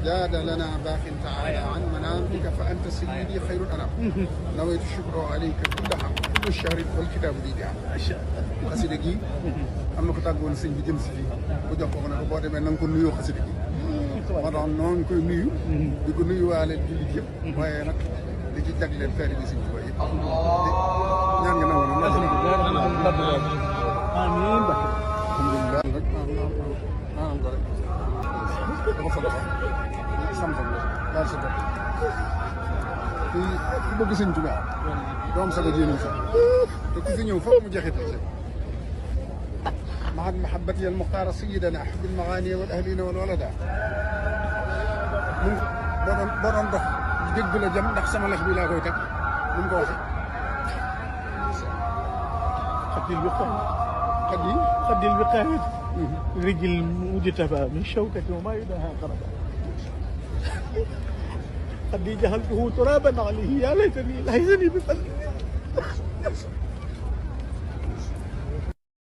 جاد لنا باق تعالى عن منامك فأنت سيدي خير الأنام نويت الشكر عليك كل عام كل الشهر والكتاب دي عام xasida gi am na ko tàggoon sëñ bi jëm si fii bu jox ko ne ko boo demee na nga ko nuyoo xasida gi moo tax noo ngi koy nuyu di ko nuyuwaale jullit yëpp waaye nag di ci jagleel feeri bi sëñ Tuubaa yëpp ñaan nga nangu na amiin alhamdulilah rek maanaam ko rek dafa fa dafa sam-sam daal sa bopp ku bëgg sëñ Tuubaa doom saga jéenuñ sax te ku fi ñëw foog mu jeexital si مع محبتي المختار سيدنا حب المغاني والاهلين والولدا boo doon dox dégg la jëm ndax sama lex bi laa koy teg bu mu ko waxee خد الوقاية رجل مجتبى من شوكة وما يداها قربا قد جهلته ترابا عليه يا ليتني بفضل